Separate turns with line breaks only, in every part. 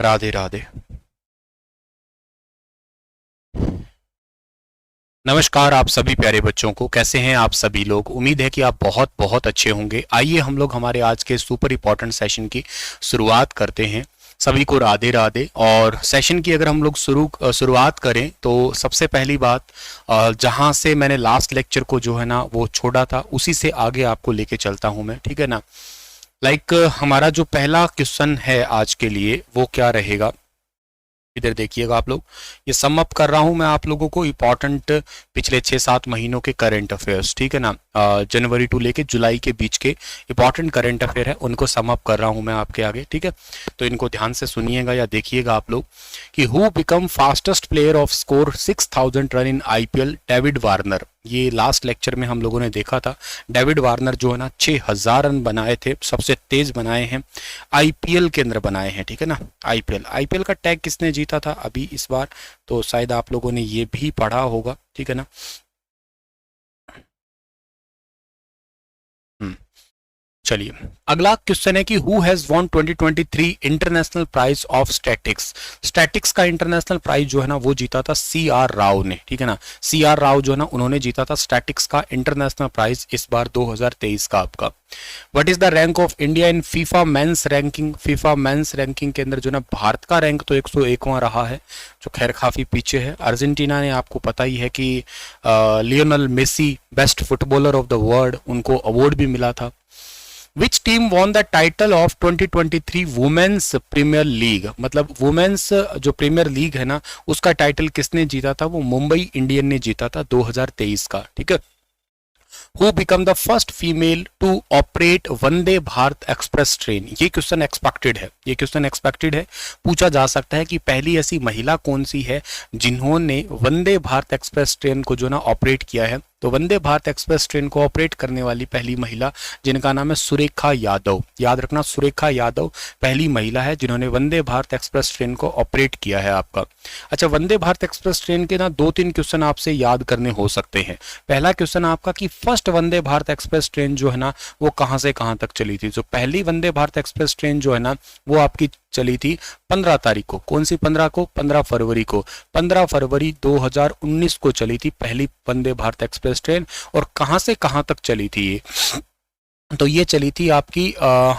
राधे राधे। नमस्कार आप सभी प्यारे बच्चों को, कैसे हैं आप सभी लोग। उम्मीद है कि आप बहुत बहुत अच्छे होंगे। आइए हम लोग हमारे आज के सुपर इंपॉर्टेंट सेशन की शुरुआत करते हैं। सभी को राधे राधे। और सेशन की अगर हम लोग शुरुआत करें तो सबसे पहली बात, जहां से मैंने लास्ट लेक्चर को जो है ना वो छोड़ा था उसी से आगे आपको लेके चलता हूं मैं, ठीक है ना। हमारा जो पहला क्वेश्चन है आज के लिए वो क्या रहेगा, इधर देखिएगा आप लोग। ये सम अप कर रहा हूं मैं आप लोगों को इंपॉर्टेंट पिछले 6-7 महीनों के करंट अफेयर्स, ठीक है ना। जनवरी टू लेके जुलाई के बीच के इंपॉर्टेंट करंट अफेयर है, उनको सम अप कर रहा हूं मैं आपके आगे, ठीक है। तो इनको ध्यान से सुनिएगा या देखिएगा आप लोग कि who become fastest player off score 6000 run in IPL, David Warner. ये लास्ट लेक्चर में हम लोगों ने देखा था। डेविड वार्नर जो है ना 6000 रन बनाए थे, सबसे तेज बनाए हैं आईपीएल के अंदर बनाए हैं, ठीक है ना। आईपीएल का टैग किसने जीता था अभी इस बार, तो शायद आप लोगों ने ये भी पढ़ा होगा, ठीक है ना। चलिए अगला क्वेश्चन है कि who has won 2023 international prize of statics. Statics का इंटरनेशनल प्राइज जो है ना वो जीता था सी आर राव ने, ठीक है ना। सी आर राव जो है ना उन्होंने जीता था स्टैटिक्स का इंटरनेशनल प्राइज इस बार 2023 का आपका। What is the rank of India in FIFA mains ranking. FIFA mains ranking के अंदर जो ना भारत का रैंक तो 101वां रहा है, जो खैर काफी पीछे है। अर्जेंटीना ने, आपको पता ही है कि Lionel Messi best footballer of the world, उनको अवार्ड भी मिला था। Which team won the title of 2023 women's premier league. मतलब वुमेन्स जो प्रीमियर लीग है ना उसका टाइटल किसने जीता था, वो मुंबई इंडियन ने जीता था 2023 का, ठीक है। Who become the first female to operate Vande Bharat express train. ये क्वेश्चन एक्सपेक्टेड है, ये क्वेश्चन एक्सपेक्टेड है, पूछा जा सकता है कि पहली ऐसी महिला कौन सी है जिन्होंने वंदे भारत एक्सप्रेस ट्रेन को जो ना ऑपरेट किया है। तो वंदे भारत एक्सप्रेस ट्रेन को ऑपरेट करने वाली पहली महिला जिनका नाम है सुरेखा यादव। याद रखना, सुरेखा यादव पहली महिला है जिन्होंने वंदे भारत एक्सप्रेस ट्रेन को ऑपरेट किया है आपका। अच्छा, वंदे भारत एक्सप्रेस ट्रेन के ना 2-3 क्वेश्चन आपसे याद करने हो सकते हैं। पहला क्वेश्चन आपका कि फर्स्ट वंदे भारत एक्सप्रेस ट्रेन जो है ना वो कहां से कहां तक चली थी। जो पहली वंदे भारत एक्सप्रेस ट्रेन जो है ना वो आपकी चली थी 15 तारीख को। कौन सी 15 को? 15 फरवरी को। 15 फरवरी 2019 को चली थी पहली वंदे भारत एक्सप्रेस ट्रेन। और कहां से कहां तक चली थी ये, तो ये चली थी आपकी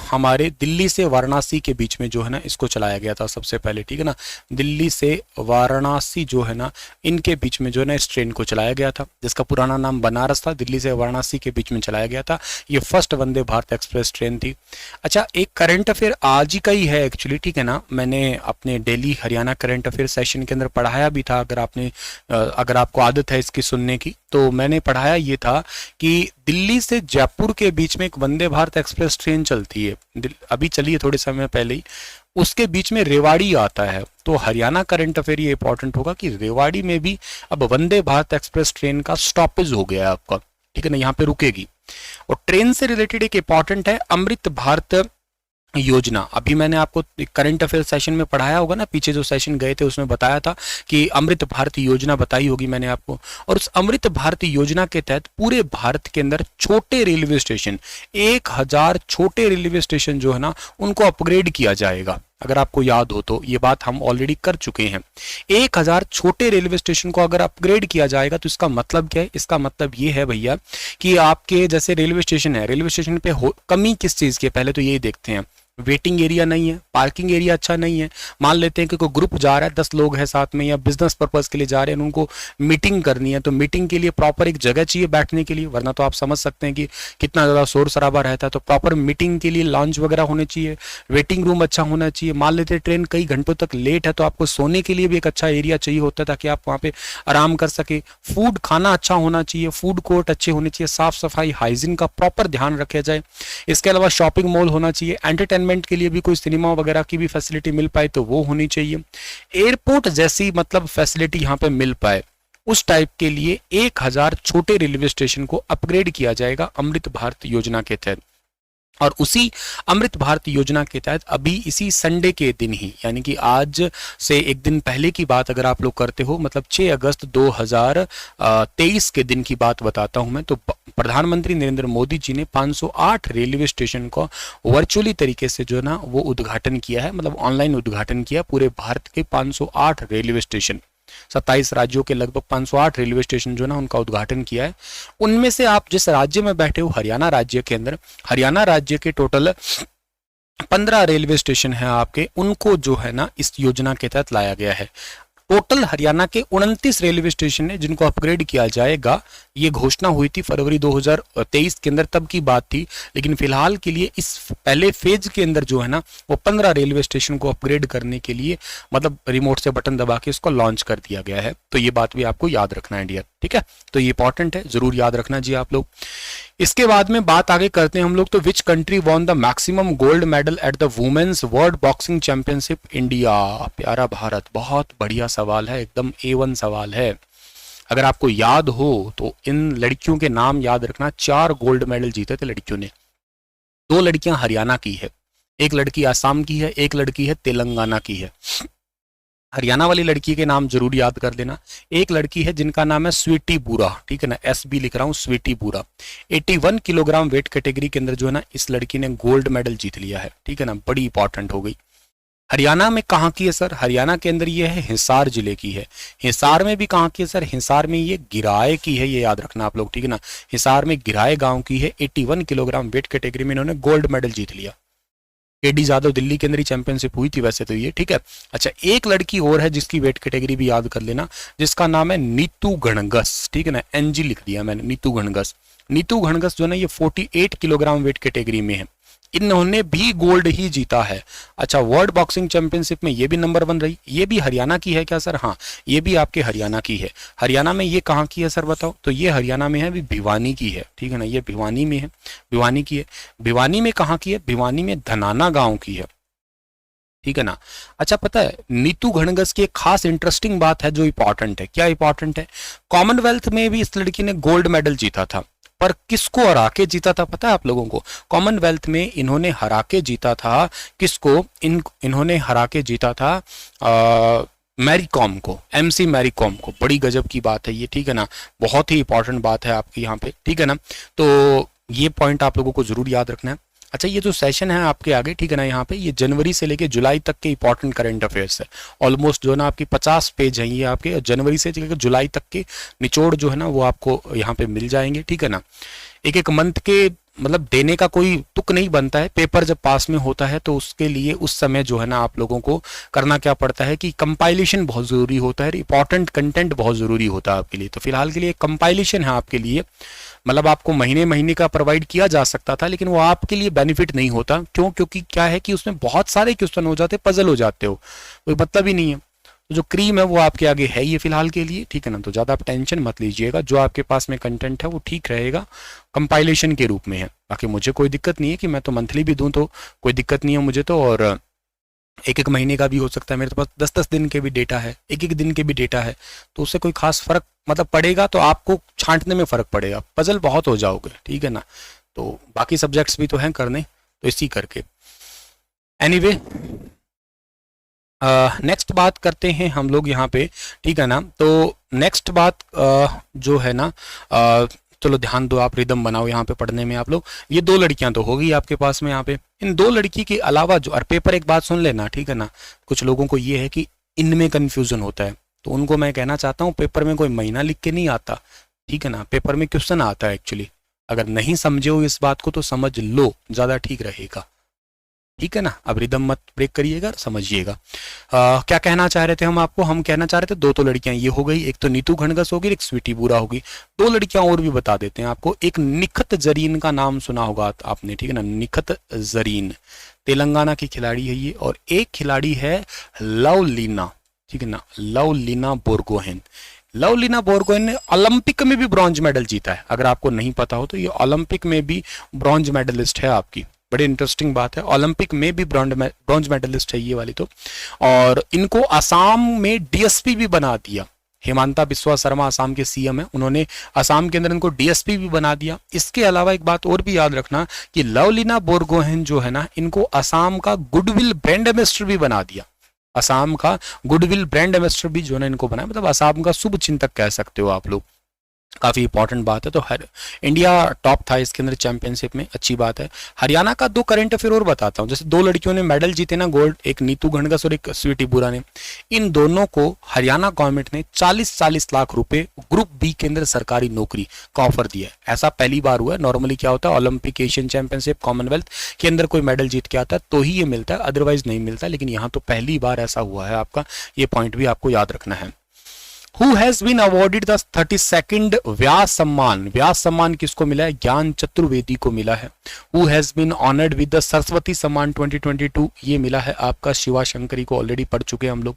हमारे दिल्ली से वाराणसी के बीच में जो है ना इसको चलाया गया था सबसे पहले, ठीक है ना। दिल्ली से वाराणसी जो है ना इनके बीच में जो है ना इस ट्रेन को चलाया गया था, जिसका पुराना नाम बनारस था। दिल्ली से वाराणसी के बीच में चलाया गया था, ये फर्स्ट वंदे भारत एक्सप्रेस ट्रेन थी। अच्छा, एक करंट अफेयर आज ही का ही है एक्चुअली, ठीक है ना। मैंने अपने daily Haryana current affair session के अंदर पढ़ाया भी था। अगर आपको आदत है इसकी सुनने की, तो मैंने पढ़ाया ये था कि दिल्ली से जयपुर के बीच में एक वंदे भारत एक्सप्रेस ट्रेन चलती है, अभी चली है थोड़े समय पहले ही। उसके बीच में रेवाड़ी आता है। तो हरियाणा करंट अफेयर ये इंपॉर्टेंट होगा कि रेवाड़ी में भी अब वंदे भारत एक्सप्रेस ट्रेन का स्टॉपेज हो गया है आपका, ठीक है ना, यहाँ पे रुकेगी। और ट्रेन से रिलेटेड एक इंपॉर्टेंट है अमृत भारत योजना। अभी मैंने आपको करंट अफेयर सेशन में पढ़ाया होगा ना, पीछे जो सेशन गए थे उसमें बताया था कि अमृत भारत योजना बताई होगी मैंने आपको। और उस अमृत भारत योजना के तहत पूरे भारत के अंदर छोटे रेलवे स्टेशन 1000 छोटे रेलवे स्टेशन जो है ना उनको अपग्रेड किया जाएगा। अगर आपको याद हो तो ये बात हम ऑलरेडी कर चुके हैं। 1000 छोटे रेलवे स्टेशन को अगर अपग्रेड किया जाएगा तो इसका मतलब क्या है? इसका मतलब ये है भैया कि आपके जैसे रेलवे स्टेशन है, रेलवे स्टेशन पे कमी किस चीज की है पहले तो यही देखते हैं। वेटिंग एरिया नहीं है, पार्किंग एरिया अच्छा नहीं है। मान लेते हैं कि कोई ग्रुप जा रहा है, 10 लोग हैं साथ में, या बिजनेस पर्पज के लिए जा रहे हैं, उनको मीटिंग करनी है, तो मीटिंग के लिए प्रॉपर एक जगह चाहिए बैठने के लिए, वरना तो आप समझ सकते हैं कि कितना ज़्यादा शोर शराबा रहता है। तो प्रॉपर मीटिंग के लिए लॉन्च वगैरह होने चाहिए, वेटिंग रूम अच्छा होना चाहिए। मान लेते हैं ट्रेन कई घंटों तक लेट है तो आपको सोने के लिए भी एक अच्छा एरिया चाहिए होता है ताकि आप वहाँ पे आराम कर सके। फूड खाना अच्छा होना चाहिए, फूड कोर्ट अच्छे होने चाहिए, साफ सफाई हाइजीन का प्रॉपर ध्यान रखा जाए। इसके अलावा शॉपिंग मॉल होना चाहिए, एंटरटेनमेंट के लिए भी कोई सिनेमा वगैरह की भी फैसिलिटी मिल पाए तो वो होनी चाहिए। एयरपोर्ट जैसी मतलब फैसिलिटी यहाँ पे मिल पाए, उस टाइप के लिए 1000 छोटे रेलवे स्टेशन को अपग्रेड किया जाएगा अमृत भारत योजना के तहत। और उसी अमृत भारत योजना के तहत अभी इसी संडे के दिन ही, यानी कि आज से एक दिन पहले की बात अगर आप लोग करते हो, मतलब 6 अगस्त 2023 के दिन की बात बताता हूं मैं, तो प्रधानमंत्री नरेंद्र मोदी जी ने 508 रेलवे स्टेशन को वर्चुअली तरीके से जो है ना वो उद्घाटन किया है, मतलब ऑनलाइन उद्घाटन किया पूरे भारत के 508 रेलवे स्टेशन, 27 राज्यों के लगभग 508 रेलवे स्टेशन जो ना उनका उद्घाटन किया है। उनमें से आप जिस राज्य में बैठे हो, हरियाणा राज्य के अंदर, हरियाणा राज्य के टोटल 15 रेलवे स्टेशन है आपके, उनको जो है ना इस योजना के तहत लाया गया है। टोटल हरियाणा के 29 रेलवे स्टेशन है जिनको अपग्रेड किया जाएगा। ये घोषणा हुई थी फरवरी 2023 के अंदर, तब की बात थी, लेकिन फिलहाल के लिए इस पहले फेज के अंदर जो है ना वो 15 रेलवे स्टेशन को अपग्रेड करने के लिए मतलब रिमोट से बटन दबा के इसको लॉन्च कर दिया गया है। तो ये बात भी आपको याद रखना है डियर, ठीक है, तो ये इंपॉर्टेंट है, जरूर याद रखना जी आप लोग। इसके बाद में बात आगे करते हैं हम लोग, तो which country won the maximum gold medal at the women's world boxing championship? India, प्यारा भारत। बहुत बढ़िया सवाल है, एकदम A1 सवाल है। अगर आपको याद हो तो इन लड़कियों के नाम याद रखना। 4 गोल्ड मेडल जीते थे लड़कियों ने। 2 लड़कियां हरियाणा की है, एक लड़की आसाम की है, एक लड़की है तेलंगाना की है। हरियाणा वाली लड़की के नाम जरूर याद कर लेना। एक लड़की है जिनका नाम है स्वीटी बुरा, ठीक है ना, SB लिख रहा हूँ, स्वीटी बुरा। 81 किलोग्राम वेट कैटेगरी के अंदर जो है ना इस लड़की ने गोल्ड मेडल जीत लिया है, ठीक है ना, बड़ी इंपॉर्टेंट हो गई। हरियाणा में कहाँ की है सर? हरियाणा के अंदर ये है हिसार जिले की है। हिसार में भी कहाँ की है सर? हिसार में ये गिराए की है, ये याद रखना आप लोग, ठीक है ना। हिसार में गिराए गांव की है। 81 किलोग्राम वेट कैटेगरी में इन्होंने गोल्ड मेडल जीत लिया। KD जाधव दिल्ली के अंदर ही चैंपियनशिप हुई थी वैसे तो ये, ठीक है। अच्छा, एक लड़की और है जिसकी वेट कैटेगरी भी याद कर लेना, जिसका नाम है नीतू घणगस, ठीक है ना, NG लिख दिया मैंने, नीतू घणगस। नीतू घणगस जो है ना ये 48 किलोग्राम वेट कैटेगरी में है। इन्होंने भी गोल्ड ही जीता है। अच्छा, वर्ल्ड बॉक्सिंग चैंपियनशिप में ये भी नंबर 1 रही। ये भी हरियाणा की है क्या सर? हाँ, ये भी आपके हरियाणा की है। हरियाणा में ये कहाँ की है सर बताओ? तो ये हरियाणा में है, भी भिवानी की है, ठीक है ना, ये भिवानी में है, भिवानी की है। भिवानी में कहाँ की है? भिवानी में धनाना गांव की है, ठीक है ना। अच्छा, पता है नीतू घणगस की एक खास इंटरेस्टिंग बात है जो इंपॉर्टेंट है। क्या इंपॉर्टेंट है? कॉमनवेल्थ में भी इस लड़की ने गोल्ड मेडल जीता था, पर किसको हरा के जीता था पता है आप लोगों को? कॉमनवेल्थ में इन्होंने हरा के जीता था किसको? इन्होंने हरा के जीता था मैरी कॉम को, MC मैरी कॉम को। बड़ी गजब की बात है ये, ठीक है ना, बहुत ही इंपॉर्टेंट बात है आपकी यहाँ पे, ठीक है ना। तो ये पॉइंट आप लोगों को जरूर याद रखना है। अच्छा, ये जो सेशन है आपके आगे, ठीक है ना, यहाँ पे ये जनवरी से लेके जुलाई तक के इंपॉर्टेंट करंट अफेयर्स है। ऑलमोस्ट जो है ना आपकी 50 पेज हैं ये आपके, जनवरी से लेकर जुलाई तक के निचोड़ जो है ना वो आपको यहाँ पे मिल जाएंगे, ठीक है ना। एक एक मंथ के मतलब देने का कोई तुक नहीं बनता है। पेपर जब पास में होता है तो उसके लिए उस समय जो है ना आप लोगों को करना क्या पड़ता है कि कंपाइलेशन बहुत जरूरी होता है, इंपॉर्टेंट कंटेंट बहुत जरूरी होता है आपके लिए। तो फिलहाल के लिए कंपाइलेशन है आपके लिए, मतलब आपको महीने महीने का प्रोवाइड किया जा सकता था, लेकिन वो आपके लिए बेनिफिट नहीं होता। क्यों? क्योंकि क्या है कि उसमें बहुत सारे क्वेश्चन हो जाते, पजल हो जाते हो, कोई मतलब ही नहीं है। तो जो क्रीम है वो आपके आगे है ये फिलहाल के लिए, ठीक है ना। तो ज़्यादा आप टेंशन मत लीजिएगा, जो आपके पास में कंटेंट है वो ठीक रहेगा, कंपाइलेशन के रूप में है। बाकी मुझे कोई दिक्कत नहीं है कि मैं तो मंथली भी दूं, तो कोई दिक्कत नहीं है मुझे तो, और एक एक महीने का भी हो सकता है। मेरे पास 10-10 दिन के भी डेटा है, एक एक दिन के भी डेटा है, तो उससे कोई खास फर्क मतलब पड़ेगा तो आपको छांटने में फर्क पड़ेगा, पजल बहुत हो जाओगे, ठीक है ना। तो बाकी सब्जेक्ट्स भी तो हैं करने, तो इसी करके एनीवे नेक्स्ट बात करते हैं हम लोग यहाँ पे, ठीक है ना। तो नेक्स्ट बात जो है ना चलो ध्यान दो, आप रिदम बनाओ यहाँ पे पढ़ने में आप लोग। ये 2 लड़कियां तो हो गई आपके पास में यहाँ पे। इन 2 लड़की के अलावा जो, और पेपर एक बात सुन लेना, ठीक है ना, कुछ लोगों को ये है कि इनमें कंफ्यूजन होता है, तो उनको मैं कहना चाहता हूँ पेपर में कोई महीना लिख के नहीं आता, ठीक है ना, पेपर में क्वेश्चन आता है एक्चुअली। अगर नहीं समझे हो इस बात को तो समझ लो, ज्यादा ठीक रहेगा, ठीक है ना। अब रिदम मत ब्रेक करिएगा, समझिएगा। क्या कहना चाह रहे थे हम आपको? हम कहना चाह रहे थे 2 तो लड़कियां ये हो गई, एक तो नीतू घणगस होगी, एक स्वीटी बुरा होगी। 2 लड़कियां और भी बता देते हैं आपको। एक निखत जरीन का नाम सुना होगा आपने, ठीक है ना, निखत जरीन तेलंगाना की खिलाड़ी है ये, और एक खिलाड़ी है लवलीना, ठीक है ना, लवलीना बोरगोहेन। लवलीना बोरगोहेन ने ओलंपिक में भी ब्रॉन्ज मेडल जीता है, अगर आपको नहीं पता हो तो ये ओलंपिक में भी ब्रॉन्ज मेडलिस्ट है आपकी। बड़ी इंटरेस्टिंग बात है, ओलंपिक में भी ब्रॉन्ज मेडलिस्ट है ये वाली तो। और इनको आसाम में DSP भी बना दिया, हिमांता बिस्वा शर्मा असम के सीएम है, उन्होंने असम के अंदर इनको डीएसपी भी बना दिया। इसके अलावा एक बात और भी याद रखना कि लवलीना बोरगोहेन जो है ना, इनको असम का गुडविल ब्रांड एम्बेसडर भी बना दिया। असम का गुडविल ब्रांड एम्बेसडर भी जो है ना इनको बनाया, मतलब असम का शुभ चिंतक कह सकते हो आप लोग। काफी इंपॉर्टेंट बात है। तो हर इंडिया टॉप था इसके अंदर चैंपियनशिप में, अच्छी बात है। हरियाणा का 2 करंट अफेयर और बताता हूँ। जैसे 2 लड़कियों ने मेडल जीते ना गोल्ड, एक नीतू घणगस और एक स्वीटी बुरा ने। इन दोनों को हरियाणा गवर्नमेंट ने 40-40 लाख रुपए ग्रुप बी के अंदर सरकारी नौकरी का ऑफर दिया है। ऐसा पहली बार हुआ है। नॉर्मली क्या होता है, ओलंपिक, एशियन चैंपियनशिप, कॉमनवेल्थ के अंदर कोई मेडल जीत के आता है तो ही ये मिलता है, अदरवाइज नहीं मिलता। लेकिन यहाँ तो पहली बार ऐसा हुआ है आपका, ये पॉइंट भी आपको याद रखना है। Who has been awarded the 32nd व्यास सम्मान? व्यास सम्मान किसको मिला है? ज्ञान चतुर्वेदी को मिला है। Who has been honored with the Saraswati सम्मान 2022? ये मिला है आपका शिवा शंकरी को, ऑलरेडी पढ़ चुके हैं हम लोग।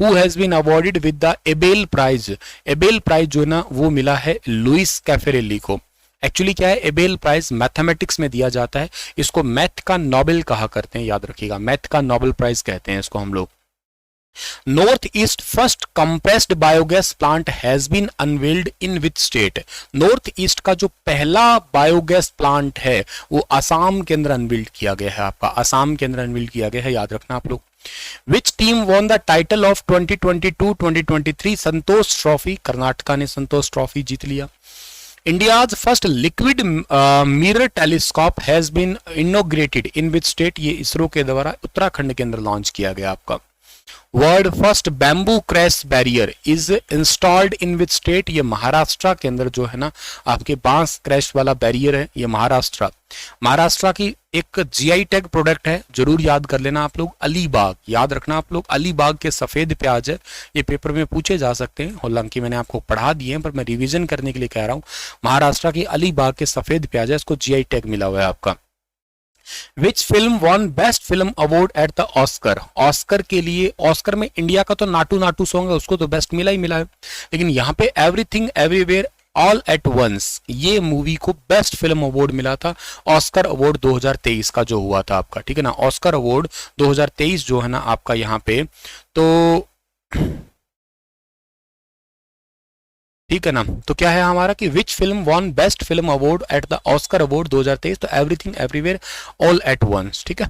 Who has been awarded with the Abel prize? Abel prize जो है ना वो मिला है लुइस कैफेरेली को। एक्चुअली क्या है, एबेल प्राइज मैथमेटिक्स में दिया जाता है, इसको मैथ का नोबेल कहा करते हैं, याद रखिएगा, मैथ का नोबेल प्राइज कहते हैं इसको हम लोग। North east first compressed biogas plant has been unveiled in which state? North east का जो पहला बायोगैस प्लांट है वो असम के अंदर अनवेल्ड किया गया है, आपका असम के अंदर अनवेल्ड किया गया है, याद रखना आप लोग। Which team won the title of 2022-2023 Santosh trophy? Karnataka ने संतोष ट्रॉफी जीत लिया। India's first liquid mirror telescope has been inaugurated in which state? ये इसरो के द्वारा उत्तराखंड के अंदर लॉन्च किया गया आपका। World first bamboo crash barrier is installed in which state? ये महाराष्ट्र के अंदर जो है ना आपके बांस क्रैश वाला बैरियर है, ये महाराष्ट्र की एक जीआई टैग प्रोडक्ट है, जरूर याद कर लेना आप लोग। अलीबाग, याद रखना आप लोग, अलीबाग के सफेद प्याज है, ये पेपर में पूछे जा सकते हैं, हालांकि मैंने आपको पढ़ा दिए हैं पर मैं रिवीजन करने के लिए कह रहा हूँ। महाराष्ट्र की अलीबाग के सफेद प्याज है, इसको जीआई टैग मिला हुआ है आपका। Which film won best film award at the Oscar? Oscar के लिए, ऑस्कर में इंडिया का तो नाटू नाटू सॉन्ग है, उसको तो बेस्ट मिला ही मिला है, लेकिन यहाँ पे Everything Everywhere All at Once, ये मूवी को बेस्ट फिल्म अवार्ड मिला था। ऑस्कर अवार्ड 2023 का जो हुआ था आपका, ठीक है ना, ऑस्कर अवार्ड 2023 जो है ना आपका यहाँ पे, तो ठीक है ना, तो क्या है हमारा कि which film won best film award at the Oscar award 2023, तो Everything Everywhere All at Once, ठीक है।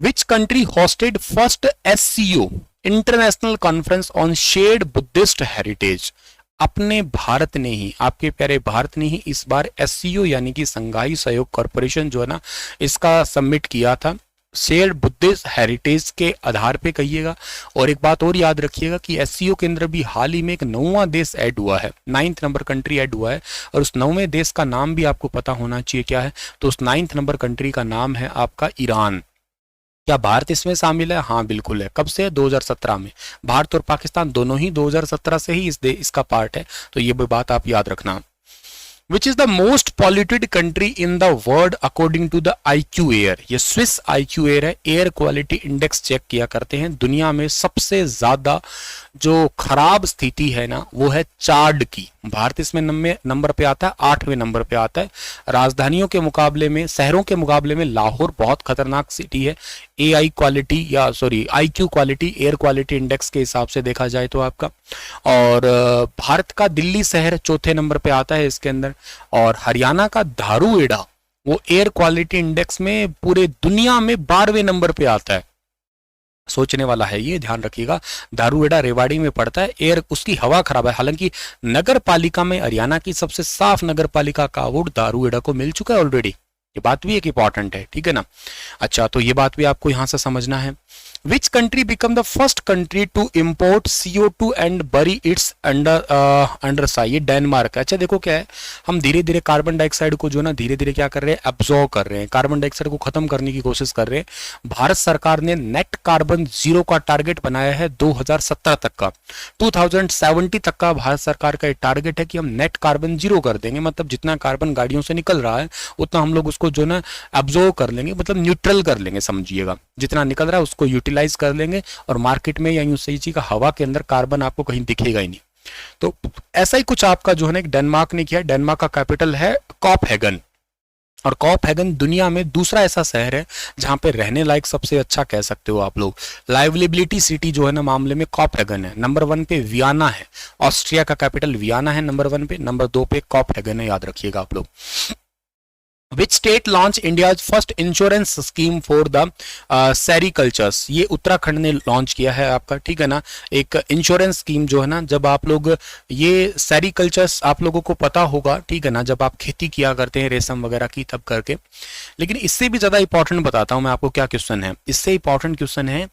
Which country hosted first SCO international conference on shared Buddhist heritage? अपने भारत ने ही, आपके प्यारे भारत ने ही इस बार एससीओ यानी कि संघाई सहयोग कॉरपोरेशन जो है ना इसका सबमिट किया था, शेयर्ड बुद्धिस्ट हेरिटेज के आधार पे कहिएगा। और एक बात और याद रखिएगा कि एससीओ के अंदर भी हाल ही में एक 9वां देश ऐड हुआ है, 9th नंबर कंट्री ऐड हुआ है, और उस 9वें देश का नाम भी आपको पता होना चाहिए क्या है, तो उस 9th नंबर कंट्री का नाम है आपका ईरान। क्या भारत इसमें शामिल है? हाँ बिल्कुल है। कब से? 2017 में। भारत और पाकिस्तान दोनों ही 2017 से ही इसका पार्ट है, तो ये भी बात आप याद रखना। Which is the most polluted country in the world according to the IQ Air? ये स्विस IQ Air है, एयर क्वालिटी इंडेक्स चेक किया करते हैं। दुनिया में सबसे ज्यादा जो खराब स्थिति है ना वो है चार्ड की। भारत इसमें नंबर पे आता है, 8वें नंबर पे आता है। राजधानियों के मुकाबले में, शहरों के मुकाबले में लाहौर बहुत खतरनाक सिटी है, AI क्वालिटी या sorry IQ quality, air quality index के हिसाब से देखा जाए तो आपका। और भारत का दिल्ली शहर 4थे नंबर पे आता है इसके अंदर, और हरियाणा का धारूहेड़ा वो एयर क्वालिटी इंडेक्स में पूरे दुनिया में 12वें नंबर पे आता है। सोचने वाला है ये, ध्यान रखिएगा। धारूहेड़ा रेवाड़ी में पड़ता है, एयर उसकी हवा खराब है। हालांकि नगर पालिका में हरियाणा की सबसे साफ नगर पालिका का अवार्ड धारूहेड़ा को मिल चुका है ऑलरेडी, ये बात भी एक इंपॉर्टेंट है, ठीक है ना। अच्छा, तो ये बात भी आपको यहां से समझना है। Which country become the first country to import CO2 and bury its under सा? ये डेनमार्क है। अच्छा देखो क्या है, हम धीरे धीरे कार्बन डाइऑक्साइड को जो ना धीरे धीरे क्या कर रहे हैं, एब्जॉर्ब कर रहे हैं, कार्बन डाइऑक्साइड को खत्म करने की कोशिश कर रहे हैं। भारत सरकार ने नेट कार्बन जीरो का टारगेट बनाया है 2017 तक का, 2070 तक का भारत सरकार का टारगेट है कि हम नेट कार्बन जीरो कर देंगे। मतलब जितना कार्बन गाड़ियों से निकल रहा है उतना हम लोग उसको जो ना एब्जॉर्ब कर लेंगे, मतलब न्यूट्रल कर लेंगे, समझिएगा। जितना निकल रहा है उसको यूटिलाइज कर लेंगे, और मार्केट में या यूं सही चीज का हवा के अंदर कार्बन आपको कहीं दिखेगा ही नहीं। तो ऐसा ही कुछ आपका जो है ना डेनमार्क ने किया। डेनमार्क का कैपिटल है कोपेनहेगन। और कोपेनहेगन दुनिया में दूसरा ऐसा शहर है जहां पे रहने लायक सबसे अच्छा कह सकते हो आप लोग। लाइवलिबिलिटी सिटी जो है ना मामले में कोपेनहेगन है। नंबर 1 पे वियना है, ऑस्ट्रिया का कैपिटल वियना है नंबर 1 पे। नंबर 2 पे कोपेनहेगन है, याद रखिएगा आप लोग। Which state launched India's first insurance scheme for the सेरिकल्चर्स? ये उत्तराखंड ने लॉन्च किया है आपका, ठीक है ना, एक इंश्योरेंस स्कीम जो है ना, जब आप लोग ये सेरिकल्चर्स आप लोगों को पता होगा, ठीक है ना, जब आप खेती किया करते हैं रेशम वगैरह की तब करके। लेकिन इससे भी ज्यादा इंपॉर्टेंट बताता हूं मैं आपको क्या क्वेश्चन है। इससे इंपॉर्टेंट क्वेश्चन है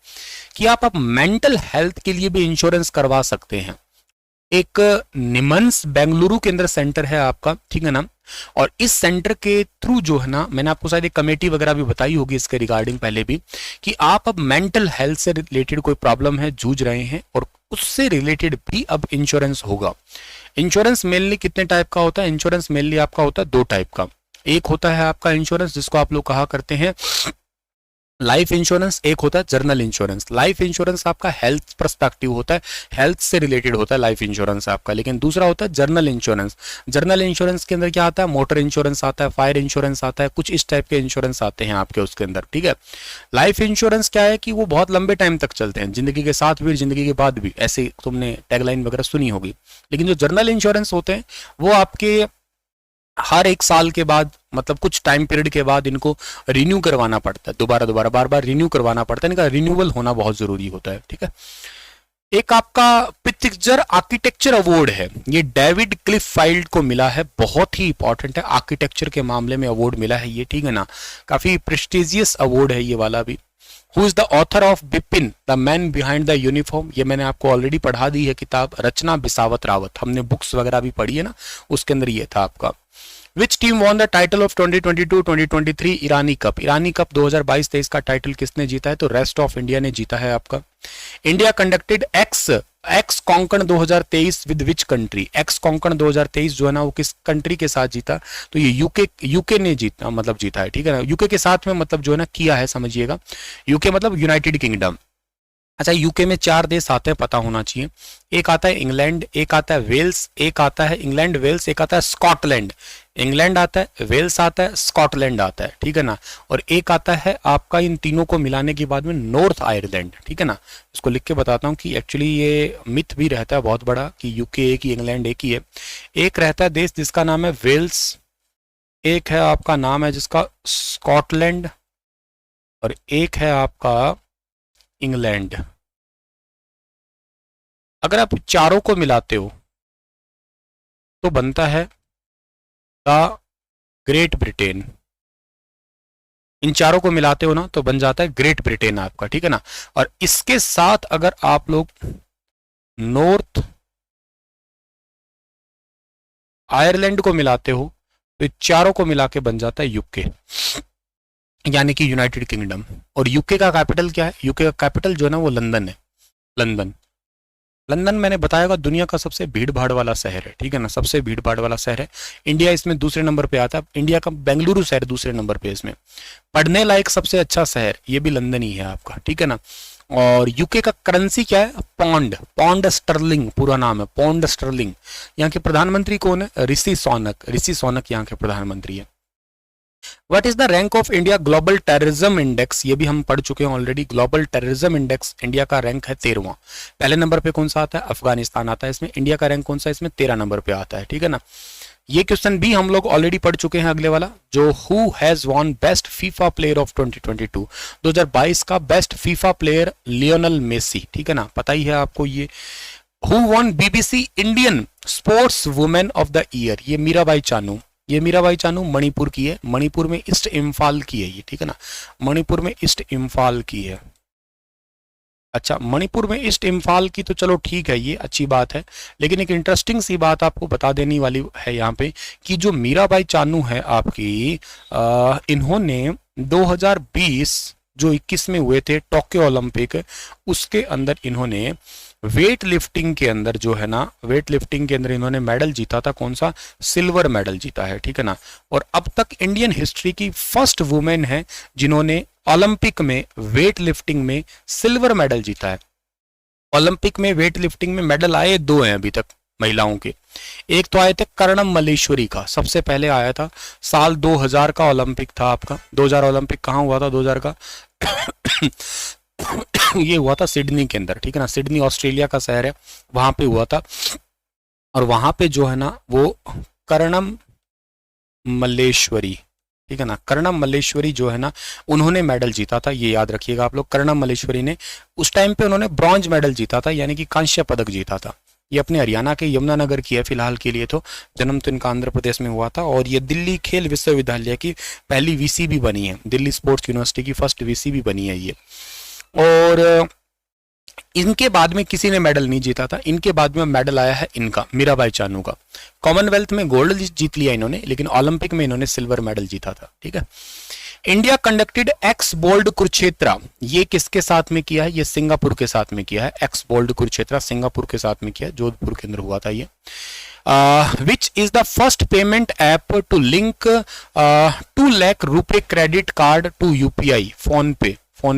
कि आप मेंटल हेल्थ के लिए भी इंश्योरेंस करवा सकते हैं। एक निमंस बेंगलुरु के अंदर सेंटर है आपका, ठीक है ना, और इस सेंटर के थ्रू जो है ना, मैंने आपको शायद एक कमेटी वगैरह भी बताई होगी इसके रिगार्डिंग पहले भी, कि आप अब मेंटल हेल्थ से रिलेटेड कोई प्रॉब्लम है, जूझ रहे हैं, और उससे रिलेटेड भी अब इंश्योरेंस होगा। इंश्योरेंस मेनली कितने टाइप का होता है? इंश्योरेंस मेनली आपका होता है 2 टाइप का। एक होता है आपका इंश्योरेंस जिसको आप लोग कहा करते हैं लाइफ इंश्योरेंस, एक होता है जर्नल इंश्योरेंस। लाइफ इंश्योरेंस आपका हेल्थ पर्सपेक्टिव होता है, हेल्थ से रिलेटेड होता है लाइफ इंश्योरेंस आपका। लेकिन दूसरा होता है जर्नल इंश्योरेंस। जर्नल इंश्योरेंस के अंदर क्या आता है? मोटर इंश्योरेंस आता है, फायर इंश्योरेंस आता है, कुछ इस टाइप के इंश्योरेंस आते हैं आपके उसके अंदर, ठीक है। लाइफ इंश्योरेंस क्या है कि वो बहुत लंबे टाइम तक चलते हैं, जिंदगी के साथ भी, जिंदगी के बाद भी, ऐसे तुमने टैगलाइन वगैरह सुनी होगी। लेकिन जो जर्नल इंश्योरेंस होते हैं वो आपके हर 1 साल के बाद, मतलब कुछ टाइम पीरियड के बाद इनको रिन्यू करवाना पड़ता है, दोबारा बार बार रिन्यू करवाना पड़ता है, इनका रिन्यूअल होना बहुत जरूरी होता है, ठीक है। एक आपका पिक्चर आर्किटेक्चर अवार्ड है, ये डेविड क्लिफफील्ड को मिला है, बहुत ही इंपॉर्टेंट है, आर्किटेक्चर के मामले में अवार्ड मिला है ये, ठीक है ना, काफी प्रेस्टिजियस अवार्ड है ये वाला भी। Who is the author of Bipin the man behind the uniform? ये मैंने आपको ऑलरेडी पढ़ा दी है किताब, रचना बिसावत रावत, हमने बुक्स वगैरह भी पढ़ी है ना, उसके अंदर ये था आपका। Which team won the title of 2022-2023 Irani cup? Irani cup 2022-23 का टाइटल किसने जीता है? तो रेस्ट ऑफ इंडिया ने जीता है आपका। India conducted x Konkan 2023 with which country? X Konkan 2023 जो है ना वो किस कंट्री के साथ जीता? तो ये यूके ने जीता, मतलब जीता है, ठीक है ना। यूके के साथ में मतलब जो है ना किया है, समझिएगा। यूके मतलब यूनाइटेड किंगडम। अच्छा, यूके में 4 देश आते हैं, पता होना चाहिए। एक आता है इंग्लैंड, एक आता है वेल्स, एक आता है इंग्लैंड वेल्स, एक आता है स्कॉटलैंड। इंग्लैंड आता है, वेल्स आता है, स्कॉटलैंड आता है, ठीक है ना। और एक आता है आपका इन तीनों को मिलाने के बाद में नॉर्थ आयरलैंड, ठीक है ना। इसको लिख के बताता हूँ कि एक्चुअली ये मिथ भी रहता है बहुत बड़ा कि यूके एक ही, इंग्लैंड एक ही है। एक रहता है देश जिसका नाम है वेल्स, एक है आपका नाम है जिसका स्कॉटलैंड, और एक है आपका इंग्लैंड। अगर आप चारों को मिलाते हो तो बनता है द ग्रेट ब्रिटेन। इन चारों को मिलाते हो ना तो बन जाता है ग्रेट ब्रिटेन आपका, ठीक है ना। और इसके साथ अगर आप लोग नॉर्थ आयरलैंड को मिलाते हो तो चारों को मिला के बन जाता है यूके, यानी कि यूनाइटेड किंगडम। और यूके का कैपिटल क्या है? यूके का कैपिटल जो है ना वो लंदन है। लंदन, लंदन मैंने बताया होगा दुनिया का सबसे भीड़ भाड़ वाला शहर है, ठीक है ना, सबसे भीड़ भाड़ वाला शहर है। इंडिया इसमें दूसरे नंबर पे आता है। इंडिया का बेंगलुरु शहर दूसरे नंबर पे इसमें। पढ़ने लायक सबसे अच्छा शहर ये भी लंदन ही है आपका, ठीक है ना। और यूके का करेंसी क्या है? पौंड स्टर्लिंग पूरा नाम है, पौंड स्टर्लिंग। यहाँ के प्रधानमंत्री कौन है? ऋषि सोनक यहाँ के प्रधानमंत्री है। What is the rank of India global terrorism index? ये भी हम पढ़ चुके हैं already. Global terrorism index India का रैंक है 13वां। पहले नंबर पे कौन सा आता है? अफगानिस्तान आता है इसमें। इंडिया का रैंक कौन सा? इसमें 13 नंबर पे आता है, ठीक है ना। ये क्वेश्चन भी हम लोग ऑलरेडी पढ़ चुके हैं। अगले वाला जो who has won best FIFA player of 2022, 2022 का best FIFA player Lionel Messi, ठीक है ना, पता ही है आपको ये। Who won BBC Indian sports woman of the year? ये मीराबाई चानू। ये मीराबाई चानू मणिपुर की है, मणिपुर में ईस्ट इम्फाल की है ये, ठीक है ना, मणिपुर में ईस्ट इम्फाल की है। अच्छा, मणिपुर में ईस्ट इम्फाल की तो चलो ठीक है, ये अच्छी बात है। लेकिन एक इंटरेस्टिंग सी बात आपको बता देने वाली है यहाँ पे कि जो मीराबाई चानू है आपकी, इन्होंने 2020 जो 21 में हुए थे टोक्यो ओलंपिक, उसके अंदर इन्होंने वेट लिफ्टिंग के अंदर जो है ना, वेट लिफ्टिंग के अंदर इन्होंने मेडल जीता था। कौन सा? सिल्वर मेडल जीता है, ठीक है ना। और अब तक इंडियन हिस्ट्री की फर्स्ट वुमेन है जिन्होंने ओलंपिक में वेट लिफ्टिंग में सिल्वर मेडल जीता है। ओलंपिक में वेट लिफ्टिंग में मेडल आए 2 हैं अभी तक, महिलाओं के। एक तो आए थे कर्णम मल्लेश्वरी का, सबसे पहले आया था साल 2000 का ओलंपिक था आपका। 2000 ओलंपिक कहाँ हुआ था 2000 का? ये हुआ था सिडनी के अंदर, ठीक है ना। सिडनी ऑस्ट्रेलिया का शहर है, वहां पे हुआ था। और वहां पे जो है ना वो कर्णम मल्लेश्वरी, ठीक है ना, कर्णम मल्लेश्वरी जो है ना उन्होंने मेडल जीता था, ये याद रखिएगा आप लोग। कर्णम मल्लेश्वरी ने उस टाइम पे उन्होंने ब्रॉन्ज मेडल जीता था, यानी कि कांस्य पदक जीता था। ये अपने हरियाणा के यमुनानगर की है फिलहाल के लिए, तो जन्म तो इनका आंध्र प्रदेश में हुआ था। और ये दिल्ली खेल विश्वविद्यालय की पहली वीसी भी बनी है, दिल्ली स्पोर्ट्स यूनिवर्सिटी की फर्स्ट वीसी भी बनी है ये। और इनके बाद में किसी ने मेडल नहीं जीता था, इनके बाद में मेडल आया है इनका, मीराबाई चानू का। कॉमनवेल्थ में गोल्ड जीत लिया इन्होंने, लेकिन ओलंपिक में इन्होंने सिल्वर मेडल जीता था, ठीक है। India conducted ex bold Kurukshetra, ये किसके साथ में किया है? ये सिंगापुर के साथ में किया है। एक्स बोल्ड कुरुक्षेत्रा सिंगापुर के साथ में किया, जोधपुर के अंदर हुआ था ये। Which is the first payment app to link 2 lakh रुपए credit card to UPI? Phone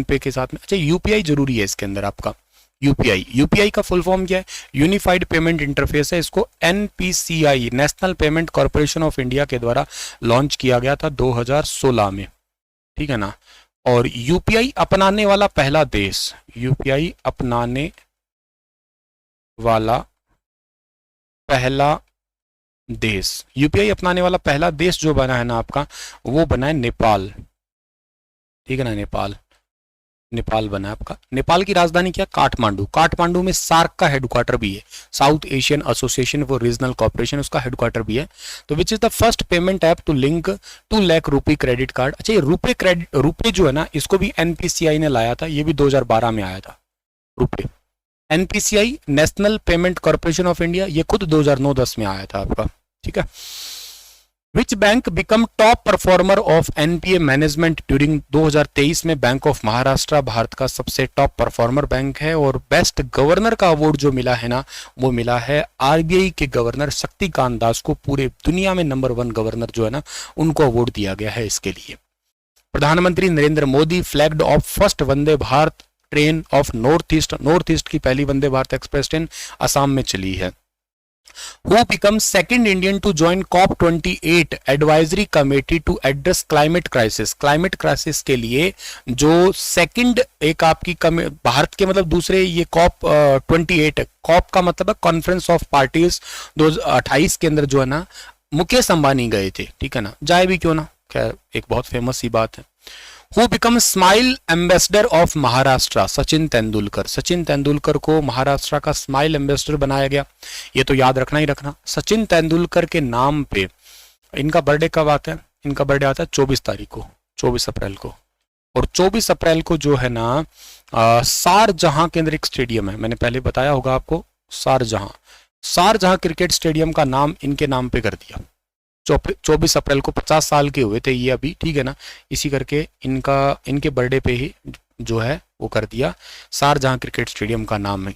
पे के साथ में। अच्छा, यूपीआई जरूरी है इसके अंदर आपका। यूपीआई का फुल फॉर्म क्या है? यूनिफाइड पेमेंट इंटरफेस है। इसको NPCI, national payment corporation of India के द्वारा लॉन्च किया गया था 2016 में, ठीक है ना। और यूपीआई अपनाने वाला पहला देश, यूपीआई अपनाने वाला पहला देश, यूपीआई अपनाने वाला पहला देश जो बना है ना आपका, वो बना है नेपाल, ठीक है ना। नेपाल बना है आपका। नेपाल की राजधानी क्या? काठमांडू। काठमांडू में सार्क का हेडक्वार्टर भी है, South Asian Association for Regional Cooperation, उसका हेडक्वार्टर भी है। तो which is the first payment app to link 2 lakh रुपए क्रेडिट कार्ड? अच्छा, ये रुपए जो है ना, इसको भी एनपीसीआई ने लाया था, ये भी 2012 में आया था रुपए। NPCI, national payment corporation of India, ये खुद 2009-10 में आया था आपका, ठीक है। Which bank become top performer of NPA management during 2023 में? बैंक ऑफ महाराष्ट्र भारत का सबसे टॉप परफॉर्मर बैंक है। और बेस्ट गवर्नर का अवार्ड जो मिला है ना, वो मिला है आरबीआई के गवर्नर शक्तिकांत दास को। पूरे दुनिया में नंबर 1 गवर्नर जो है ना, उनको अवार्ड दिया गया है इसके लिए। प्रधानमंत्री Narendra Modi flagged of first Vande Bharat train of north east की पहली वंदे भारत एक्सप्रेस ट्रेन असम में चली है। Who becomes second Indian to join COP28 advisory committee to address climate crisis? Climate crisis के लिए जो सेकंड एक आपकी भारत के मतलब दूसरे, ये COP28 है। COP का मतलब है कॉन्फ्रेंस ऑफ पार्टीज 2028 के अंदर जो है ना मुकेश अंबानी गए थे, ठीक है ना। जाए भी क्यों ना, खैर एक बहुत फेमस सी बात है। Who becomes smile ambassador of Maharashtra? Sachin Tendulkar. Sachin Tendulkar को महाराष्ट्र का स्माइल एम्बेसडर बनाया गया, ये तो याद रखना ही रखना। सचिन तेंदुलकर के नाम पे इनका बर्थडे कब आता है? इनका बर्थडे आता है 24 तारीख को, 24 अप्रैल को। और 24 अप्रैल को जो है ना शारजहां के अंदर एक स्टेडियम है, मैंने पहले बताया होगा आपको, शारजहां क्रिकेट स्टेडियम का नाम इनके नाम पे कर दिया। 24 अप्रैल को 50 साल के हुए थे ये अभी, ठीक है ना। इसी करके इनके बर्थडे पे ही जो है वो कर दिया, शारजहां क्रिकेट स्टेडियम का नाम है।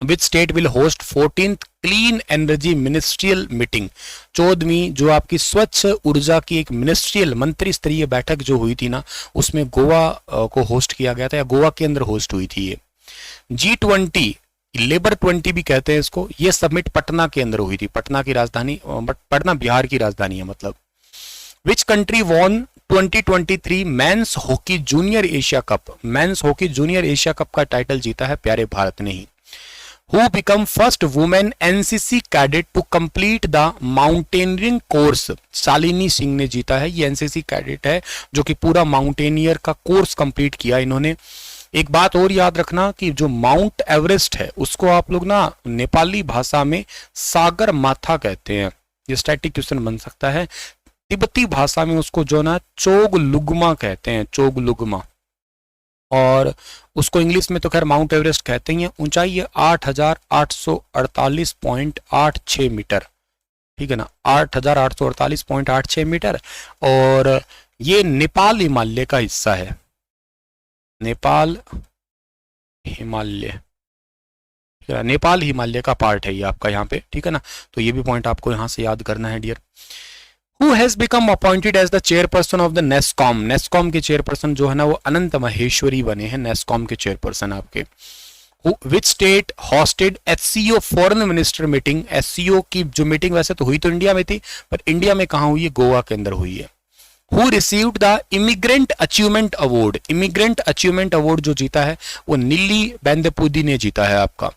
Which state will host 14th clean energy ministerial meeting? 14वीं जो आपकी स्वच्छ ऊर्जा की एक मिनिस्ट्रियल मंत्री स्तरीय बैठक जो हुई थी ना, उसमें गोवा को होस्ट किया गया था, या गोवा के अंदर होस्ट हुई थी ये। G20 लेबर 20 भी कहते हैं इसको, ये समिट पटना के अंदर हुई थी। पटना की राजधानी, पटना बिहार की राजधानी है मतलब। Which country won 2023 men's hockey junior Asia cup? Men's hockey junior Asia cup का टाइटल जीता है प्यारे भारत ने ही। Who become first woman NCC cadet to complete the mountaineering course? Shalini Singh ने जीता है, ये एनसीसी कैडेट है जो कि पूरा माउंटेनियर का कोर्स कंप्लीट किया इन्होंने। एक बात और याद रखना कि जो माउंट एवरेस्ट है उसको आप लोग ना नेपाली भाषा में सागर माथा कहते हैं, ये स्टैटिक क्वेश्चन बन सकता है। तिब्बती भाषा में उसको जो ना चोगलुग्मा कहते हैं, चोगलुग्मा। और उसको इंग्लिश में तो खैर माउंट एवरेस्ट कहते ही हैं। ऊंचाई है 8,848.86 मीटर, ठीक है ना, 8,848.86 मीटर। और ये नेपाल हिमालय का हिस्सा है, नेपाल हिमालय, नेपाल हिमालय का पार्ट है ये आपका यहाँ पे, ठीक है ना। तो ये भी पॉइंट आपको यहाँ से याद करना है dear. Who has become appointed as the chairperson of the NESCOM? NESCOM के चेयरपर्सन जो है ना वो अनंत महेश्वरी बने हैं, NESCOM के चेयरपर्सन आपके। Which state hosted SCO foreign minister meeting. SCO की जो मीटिंग वैसे तो हुई तो इंडिया में थी, पर इंडिया में कहां हुई है, गोवा के अंदर हुई है। Who received the immigrant achievement award. Immigrant achievement award जो जीता है वो नीली बेंदेपुदी ने जीता है आपका।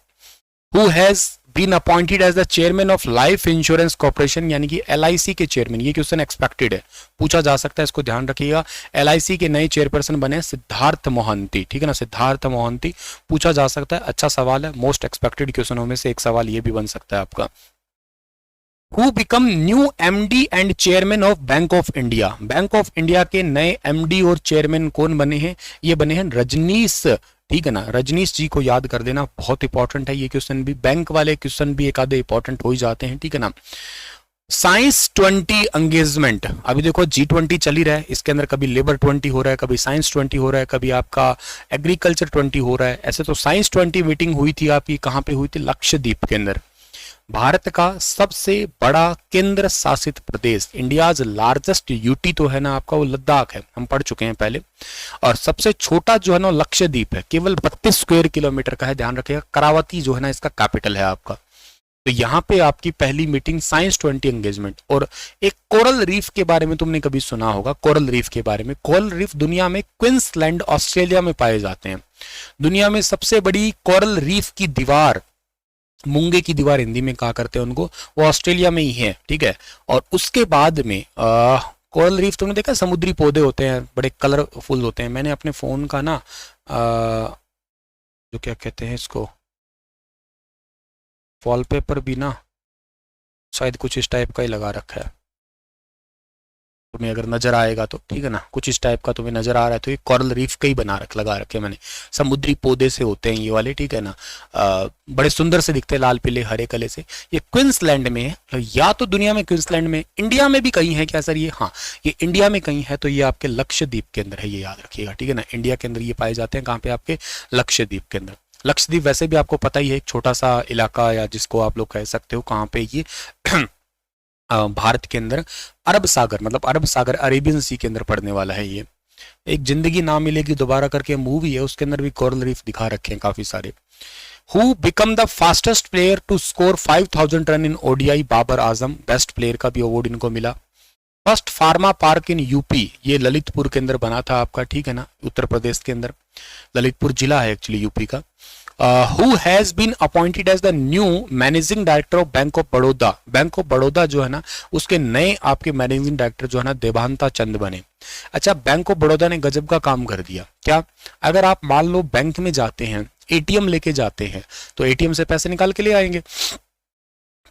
Who has been appointed as the chairman of Life Insurance Corporation, यानी कि एलआईसी के चेयरमैन। ये क्वेश्चन एक्सपेक्टेड है, पूछा जा सकता है, इसको ध्यान रखिएगा। एलआईसी के नए चेयरपर्सन बने सिद्धार्थ मोहंती, ठीक है ना, सिद्धार्थ मोहंती। पूछा जा सकता है, अच्छा सवाल है, मोस्ट एक्सपेक्टेड क्वेश्चनों में से एक सवाल ये भी बन सकता है आपका। Who become new MD and chairman of Bank of India. Bank of India के नए एमडी और चेयरमैन कौन बने हैं, ये बने हैं रजनीश, ठीक है ना, रजनीश जी को याद कर देना, बहुत इंपॉर्टेंट है ये क्वेश्चन भी। बैंक वाले क्वेश्चन भी एक आधे इंपॉर्टेंट हो ही जाते हैं, ठीक है ना। साइंस 20 एंगेजमेंट, अभी देखो G20 चल ही रहा है, इसके अंदर कभी लेबर 20 हो रहा है, कभी साइंस 20 हो रहा है, कभी आपका एग्रीकल्चर 20 हो रहा है। ऐसे तो साइंस 20 मीटिंग हुई थी आपकी, कहां पे हुई थी, लक्षद्वीप के अंदर। भारत का सबसे बड़ा केंद्र शासित प्रदेश, इंडियाज लार्जेस्ट यूटी तो है ना आपका, वो लद्दाख है, हम पढ़ चुके हैं पहले। और सबसे छोटा जो है ना लक्षद्वीप है, केवल 32 स्क्वायर किलोमीटर का है, ध्यान रखिएगा। करावती जो है ना इसका कैपिटल है आपका। तो यहाँ पे आपकी पहली मीटिंग साइंस 20 एंगेजमेंट। और एक कोरल रीफ के बारे में तुमने कभी सुना होगा, कोरल रीफ के बारे में। कोरल रीफ दुनिया में क्वींसलैंड ऑस्ट्रेलिया में पाए जाते हैं। दुनिया में सबसे बड़ी कोरल रीफ की दीवार, मूंगे की दीवार हिंदी में कहा करते हैं उनको, वो ऑस्ट्रेलिया में ही है, ठीक है। और उसके बाद में कोरल रीफ तुमने देखा, समुद्री पौधे होते हैं, बड़े कलरफुल होते हैं। मैंने अपने फोन का ना जो क्या कहते हैं इसको, वॉलपेपर भी ना शायद कुछ इस टाइप का ही लगा रखा है, तुम्हें अगर नजर आएगा तो, ठीक है ना, कुछ इस टाइप का तुम्हें नजर आ रहा है तो ये कोरल रीफ का ही लगा रखे मैंने। समुद्री पौधे से होते हैं ये वाले, ठीक है ना, बड़े सुंदर से दिखते हैं, लाल पीले हरे कलर से। ये क्वींसलैंड में है, या तो दुनिया में क्वींसलैंड में, इंडिया में भी कहीं है क्या सर ये, हाँ ये इंडिया में कहीं है, तो ये आपके लक्षद्वीप के अंदर है, ये याद रखिएगा, ठीक है ना। इंडिया के अंदर ये पाए जाते हैं, कहाँ पे, आपके लक्षद्वीप के अंदर। लक्षद्वीप वैसे भी आपको पता ही है, एक छोटा सा इलाका, या जिसको आप लोग कह सकते हो, कहाँ पे ये भारत के अंदर अरब सागर, मतलब अरब सागर अरेबियन सी के अंदर पड़ने वाला है ये। एक जिंदगी ना मिलेगी दोबारा करके मूवी है, उसके अंदर भी कोरल रीफ दिखा रखे हैं काफी सारे। Who become the fastest player to score 5000 run in ODI, Babar Azam, best player का भी अवार्ड इनको मिला। First pharma park in UP, ये ललितपुर के अंदर बना था आपका, ठीक है ना, उत्तर प्रदेश के अंदर, ललितपुर जिला है एक्चुअली यूपी का। Who has been appointed as the new managing director of Bank of Baroda. Bank of Baroda जो है ना उसके नए आपके मैनेजिंग डायरेक्टर जो है ना देवांता चंद बने। अच्छा, बैंक ऑफ बड़ौदा ने गजब का काम कर दिया क्या, अगर आप मान लो बैंक में जाते हैं, एटीएम लेके जाते हैं, तो एटीएम से पैसे निकाल के ले आएंगे,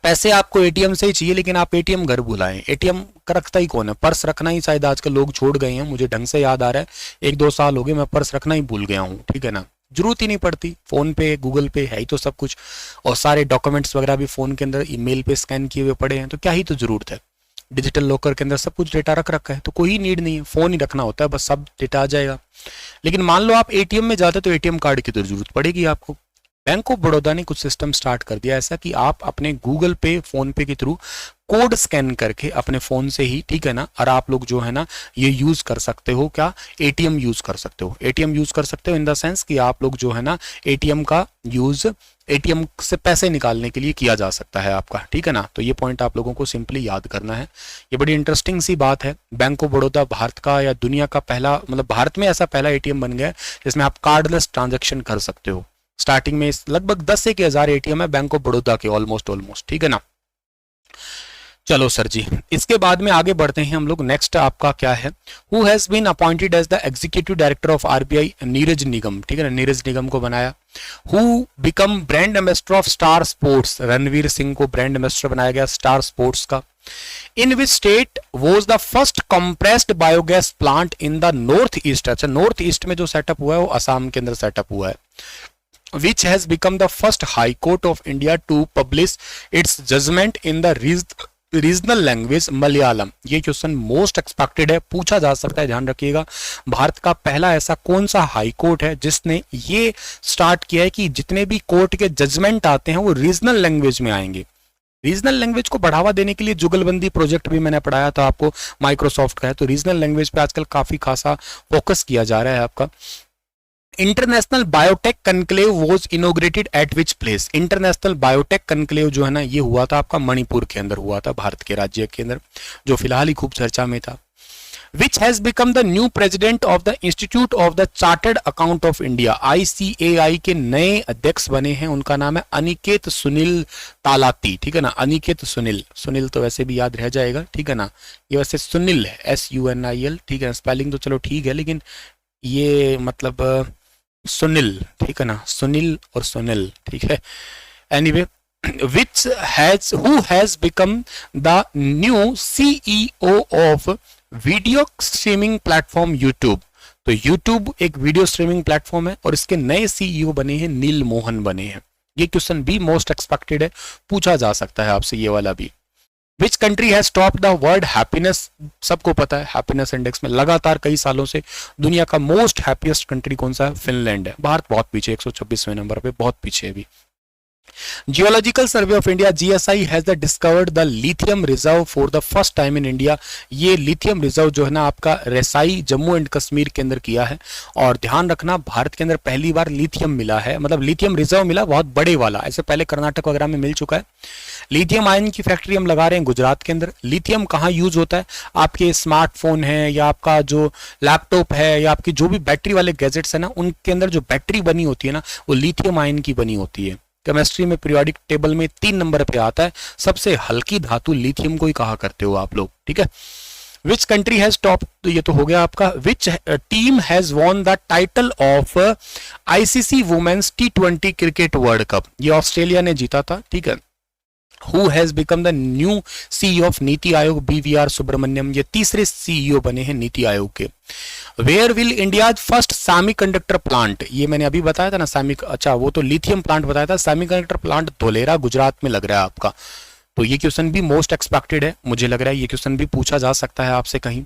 पैसे आपको एटीएम से ही चाहिए, लेकिन आप एटीएम घर बुलाएं, एटीएम का रखता ही कौन है, पर्स रखना ही शायद आजकल लोग छोड़ गए हैं, मुझे ढंग से याद आ रहा है, 1-2 साल हो गए मैं पर्स रखना ही भूल गया हूँ, ठीक है ना। जरूरत ही नहीं पड़ती, फोन पे गूगल पे है ही तो सब कुछ, और सारे डॉक्यूमेंट्स वगैरह भी फोन के अंदर ईमेल पे स्कैन किए हुए पड़े हैं, तो क्या ही तो जरूरत है। डिजिटल लॉकर के अंदर सब कुछ डेटा रख रखा है, तो कोई नीड नहीं है, फोन ही रखना होता है, बस सब डेटा आ जाएगा। लेकिन मान लो आप एटीएम में जाते तो एटीएम कार्ड की तो जरूरत पड़ेगी आपको। बैंक ऑफ बड़ौदा ने कुछ सिस्टम स्टार्ट कर दिया ऐसा कि आप अपने गूगल पे, फोन पे के थ्रू कोड स्कैन करके अपने फोन से ही, ठीक है ना, और आप लोग जो है ना ये यूज कर सकते हो, क्या, एटीएम यूज कर सकते हो। एटीएम यूज कर सकते हो इन द सेंस कि आप लोग जो है ना एटीएम का यूज एटीएम से पैसे निकालने के लिए किया जा सकता है आपका, ठीक है ना। तो ये पॉइंट आप लोगों को सिंपली याद करना है, ये बड़ी इंटरेस्टिंग सी बात है। बैंक ऑफ बड़ौदा भारत का या दुनिया का पहला, मतलब भारत में ऐसा पहला एटीएम बन गया जिसमें आप कार्डलेस ट्रांजेक्शन कर सकते हो। स्टार्टिंग में लगभग 10 से 1000 एटीएम है बैंक ऑफ बड़ौदा के, ऑलमोस्ट, ठीक है ना। चलो सर जी, इसके बाद में आगे बढ़ते हैं हम लोग। नेक्स्ट आपका क्या है, who has been appointed as the executive director of RBI, Neeraj Nigam, ठीक है ना, नीरज निगम को बनाया। Who become brand ambassador of Star Sports, Ranveer Singh को ब्रांड एम्बेसडर बनाया गया स्टार स्पोर्ट्स का। In which state was the first compressed biogas plant in the north east. अच्छा, नॉर्थ ईस्ट में जो सेटअप हुआ है वो असम के अंदर सेटअप हुआ है। Which has become the first High Court of India to publish its judgment in the regional language Malayalam. ये क्वेश्चन मोस्ट एक्सपेक्टेड है, पूछा जा सकता है, ध्यान रखिएगा। भारत का पहला ऐसा कौन सा हाई कोर्ट है जिसने ये स्टार्ट किया है कि जितने भी कोर्ट के जजमेंट आते हैं वो रीजनल लैंग्वेज में आएंगे। रीजनल लैंग्वेज को बढ़ावा देने के लिए जुगलबंदी प्रोजेक्ट भी मैंने पढ़ाया था आपको, माइक्रोसॉफ्ट का है, तो रीजनल लैंग्वेज पे आजकल काफी खासा फोकस किया जा रहा है आपका। International biotech conclave was inaugurated eight which place? International biotech conclave जो है ना ये हुआ था आपका मणिपुर के अंदर हुआ था, भारत के राज्य के अंदर, जो फिलहाल ही खूब चर्चा में था। Which has become the new president of the institute of the chartered account of India? ICAI के नए अध्यक्ष बने हैं, उनका नाम है अनिकेत सुनील तालाती, ठीक है ना, अनिकेत सुनील, सुनील तो वैसे भी याद रह जाएगा, ठीक है ना, ये वैसे सुनील है, SUNIL, ठीक है, स्पेलिंग तो चलो ठीक है, लेकिन ये मतलब सुनील, ठीक है ना, सुनील और सुनील, ठीक है। Anyway, which has who has become the new CEO of video streaming platform YouTube? तो यूट्यूब एक वीडियो स्ट्रीमिंग प्लेटफॉर्म है और इसके नए CEO बने हैं नील मोहन बने हैं। ये क्वेश्चन भी मोस्ट एक्सपेक्टेड है, पूछा जा सकता है आपसे ये वाला भी। विच country has top the world happiness? सबको पता है हैप्पीनेस इंडेक्स में लगातार कई सालों से दुनिया का मोस्ट हैप्पीएस्ट कंट्री कौन सा है? फिनलैंड है। भारत बहुत पीछे, 126वें नंबर पे, बहुत पीछे है अभी। Geological survey of India GSI has the discovered the lithium reserve for the first time in India. ये लिथियम रिजर्व जो है ना आपका रेसाई जम्मू एंड कश्मीर के अंदर किया है, और ध्यान रखना भारत के अंदर पहली बार लिथियम मिला है, मतलब लिथियम रिजर्व मिला बहुत बड़े वाला, ऐसे पहले कर्नाटक वगैरह में मिल चुका है। लिथियम आयन की फैक्ट्री हम लगा रहे हैं गुजरात के अंदर। लिथियम कहाँ यूज होता है? आपके स्मार्टफोन है या आपका जो लैपटॉप है या आपकी जो भी बैटरी वाले गैजेट्स है ना, उनके अंदर जो बैटरी बनी होती है ना वो लिथियम आयन की बनी होती है। केमिस्ट्री में पीरियोडिक टेबल में 3 नंबर पे आता है, सबसे हल्की धातु लिथियम को ही कहा करते हो आप लोग, ठीक है। विच कंट्री हैज टॉप, तो ये तो हो गया आपका। Which team has won the title of ICC women's T20 cricket world cup? ये ऑस्ट्रेलिया ने जीता था, ठीक है। Who has become the new CEO of NITI Aayog? BVR Subramaniam, ये तीसरे CEO बने हैं नीति आयोग के। Where will India's first semiconductor plant? ये मैंने अभी बताया था ना, अच्छा वो तो लिथियम प्लांट बताया था, सेमीकंडक्टर प्लांट धोलेरा गुजरात में लग रहा है आपका। तो ये क्वेश्चन भी मोस्ट एक्सपेक्टेड है, मुझे लग रहा है ये क्वेश्चन भी पूछा जा सकता है आपसे कहीं।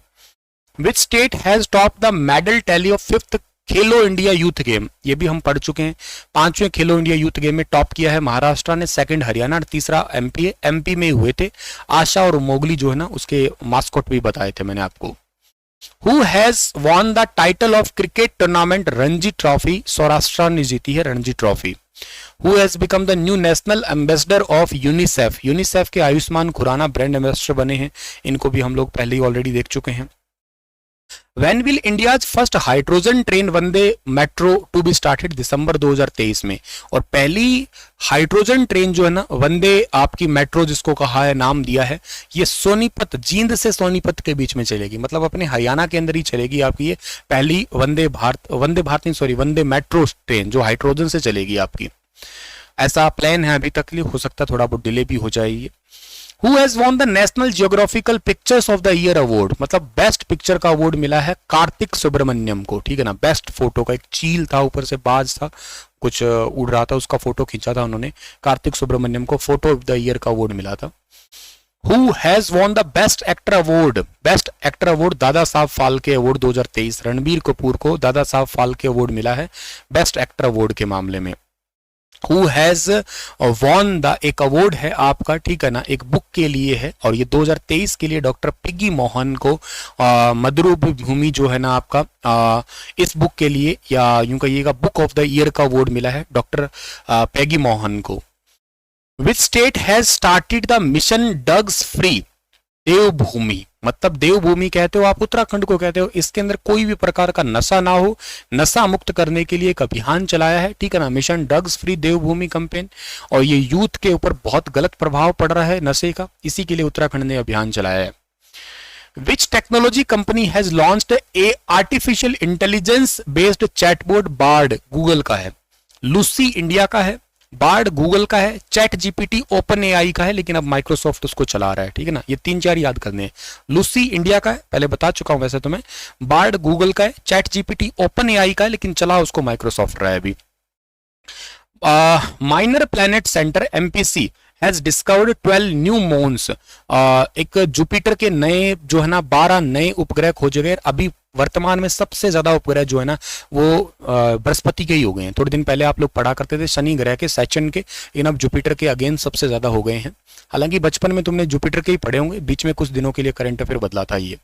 Which state has topped the medal tally of 5th Khelo India youth game? ये भी हम पढ़ चुके हैं। 5वें खेलो इंडिया यूथ गेम में टॉप किया है महाराष्ट्र ने, सेकंड हरियाणा, तीसरा MP है। MP में हुए थे आशा और मोगली जो है ना, उसके मास्कॉट भी बताए थे मैंने आपको। Who has won the title of cricket tournament Ranji trophy? Saurashtra ने जीती है Ranji trophy. Who has become the new national ambassador of UNICEF? UNICEF के आयुष्मान खुराना ब्रांड एम्बेसडर बने हैं, इनको भी हम लोग पहले ही ऑलरेडी देख चुके हैं। When will India's first hydrogen train Vande metro to be started? दिसंबर 2023 में। और पहली हाइड्रोजन ट्रेन जो है ना वंदे आपकी मेट्रो जिसको कहा है, नाम दिया है, ये सोनीपत, जींद से सोनीपत के बीच में चलेगी, मतलब अपने हरियाणा के अंदर ही चलेगी आपकी ये पहली वंदे भारत नहीं सॉरी वंदे मेट्रो ट्रेन जो हाइड्रोजन से चलेगी आपकी। ऐसा प्लान है अभी तक के लिए, हो सकता है थोड़ा बहुत डिले भी हो जाएगी। Who has won the National Geographical Pictures of the Year Award? मतलब बेस्ट पिक्चर का अवार्ड मिला है कार्तिक सुब्रमण्यम को, ठीक है ना। बेस्ट फोटो का, एक चील था ऊपर से बाज था कुछ उड़ रहा था, उसका फोटो खींचा था उन्होंने, कार्तिक सुब्रमण्यम को फोटो ऑफ द ईयर का अवार्ड मिला था। Who has won the Best Actor Award? Best actor award Dada Saheb Phalke award 2023, Ranbir Kapoor को दादा साहब फाल्के अवार्ड मिला है बेस्ट एक्टर अवार्ड के मामले में। Who has won the, एक अवार्ड है आपका, ठीक है ना, एक बुक के लिए है, और ये 2023 के लिए डॉक्टर पिग्गी मोहन को मधुभूमि जो है ना आपका इस बुक के लिए, या यूं कहिएगा बुक ऑफ द ईयर का अवार्ड मिला है डॉक्टर पिग्गी मोहन को। Which state has started the mission Drugs Free? देवभूमि, मतलब देवभूमि कहते हो आप उत्तराखंड को कहते हो। इसके अंदर कोई भी प्रकार का नशा ना हो, नशा मुक्त करने के लिए एक अभियान चलाया है, ठीक है ना, मिशन ड्रग्स फ्री देवभूमि कैंपेन। और ये यूथ के ऊपर बहुत गलत प्रभाव पड़ रहा है नशे का, इसी के लिए उत्तराखंड ने अभियान चलाया है। Which technology company has launched a artificial intelligence based chatbot Bard? Google का है, लूसी इंडिया का है, बार्ड गूगल का है, चैट जीपीटी ओपन एआई का है, लेकिन अब माइक्रोसॉफ्ट उसको चला रहा है, ठीक है ना। ये 3-4 याद करने हैं। लूसी इंडिया का है, पहले बता चुका हूं वैसे तो मैं। बार्ड गूगल का है, चैट जीपीटी ओपन एआई का है, लेकिन चला उसको माइक्रोसॉफ्ट रहा है अभी। Minor planet centre MPC has discovered 12 new moons. एक जुपिटर के नए जो है ना 12 नए उपग्रह खोजे गए। अभी वर्तमान में सबसे ज्यादा उपग्रह जो है ना वो बृहस्पति के ही हो गए हैं। थोड़े दिन पहले आप लोग पढ़ा करते थे शनि ग्रह के, सैटर्न के, इन अब जुपिटर के अगेन सबसे ज्यादा हो गए हैं। हालांकि बचपन में तुमने जुपिटर के ही पढ़े होंगे, बीच में कुछ दिनों के लिए करंट अफेयर बदला था ये।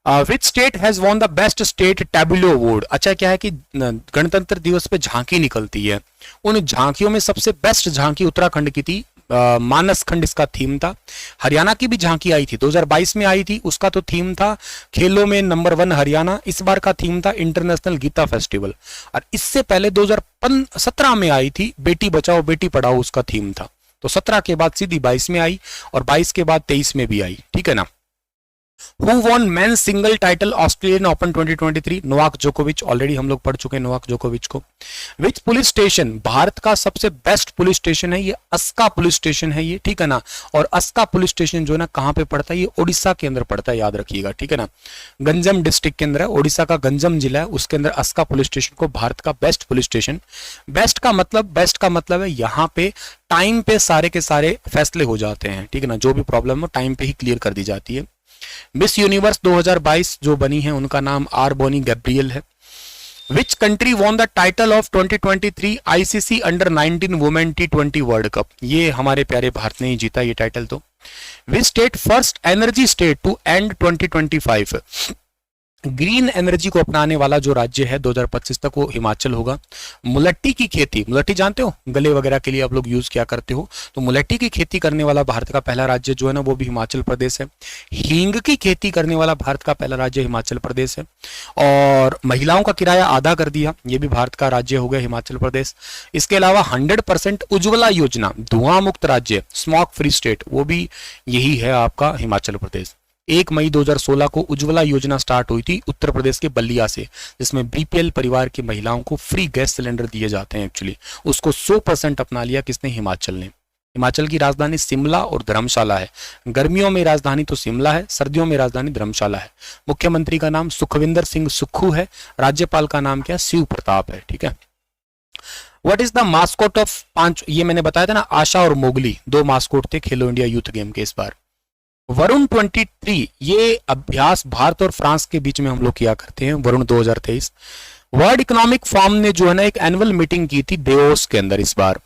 Which state has won the best state tableau award. अच्छा क्या है कि गणतंत्र दिवस पे झांकी निकलती है, उन झांकियों में सबसे बेस्ट झांकी उत्तराखंड की थी। मानस खंड इसका थीम था। हरियाणा की भी झांकी आई थी, 2022 में आई थी, उसका तो थीम था खेलों में नंबर 1 हरियाणा। इस बार का थीम था इंटरनेशनल गीता फेस्टिवल। और इससे पहले 2017 में आई थी बेटी बचाओ बेटी पढ़ाओ, उसका थीम था। तो 17 के बाद सीधी 22 में आई और 22 के बाद 23 में भी आई, ठीक है ना। Who won men's single title Australian open 2023? Novak जोकोविच। ऑलरेडी हम लोग पढ़ चुके हैं नोवाक जोकोविच को। विच पुलिस स्टेशन, भारत का सबसे बेस्ट पुलिस स्टेशन है ये अस्का पुलिस स्टेशन है ये, ठीक है ना। और अस्का पुलिस स्टेशन जो है ना कहां पे पड़ता है, ये ओडिशा के अंदर पड़ता है, याद रखिएगा, ठीक है ना। गंजम डिस्ट्रिक्ट के अंदर है, ओडिशा का गंजम जिला है, उसके अंदर अस्का पुलिस स्टेशन को भारत का बेस्ट पुलिस स्टेशन। बेस्ट का मतलब है यहाँ पे टाइम पे सारे के सारे फैसले हो जाते हैं, ठीक है ना। जो भी प्रॉब्लम हो टाइम पे ही क्लियर कर दी जाती है। मिस यूनिवर्स 2022 जो बनी है उनका नाम आर बोनी गैब्रियल है। Which country won the title of 2023 ICC under 19 women T20 world cup? ये हमारे प्यारे भारत ने ही जीता ये टाइटल। तो which state first energy state to end 2025? Green energy को अपनाने वाला जो राज्य है 2025 तक वो हिमाचल होगा। मुलट्टी की खेती, मुलट्टी जानते हो, गले वगैरह के लिए आप लोग यूज किया करते हो, तो मुलट्टी की खेती करने वाला भारत का पहला राज्य जो है ना वो भी हिमाचल प्रदेश है। हींग की खेती करने वाला भारत का पहला राज्य हिमाचल प्रदेश है। और महिलाओं का किराया आधा कर दिया, ये भी भारत का राज्य हो गया हिमाचल प्रदेश। इसके अलावा 100% उज्ज्वला योजना, धुआं मुक्त राज्य, स्मोक फ्री स्टेट, वो भी यही है आपका हिमाचल प्रदेश। 1 मई 2016 को उज्ज्वला योजना स्टार्ट हुई थी उत्तर प्रदेश के बल्लिया से, जिसमें बीपीएल परिवार की महिलाओं को फ्री गैस सिलेंडर दिए जाते हैं। एक्चुअली उसको 100% अपना लिया किसने? हिमाचल ने। हिमाचल की राजधानी शिमला और धर्मशाला है। गर्मियों में राजधानी तो शिमला है, सर्दियों में राजधानी धर्मशाला है। मुख्यमंत्री का नाम सुखविंदर सिंह सुक्खू है। राज्यपाल का नाम क्या? शिव प्रताप है, ठीक है। What is the mascot of 5? ये मैंने बताया था ना, आशा और मोगली 2 मास्कोट थे खेलो इंडिया यूथ गेम के इस बार। वरुण 23, ये अभ्यास भारत और फ्रांस के बीच में हम लोग किया करते हैं, वरुण 2023। वर्ल्ड इकोनॉमिक फोरम ने जो है ना एक एनुअल मीटिंग की थी देवोस के अंदर इस बार।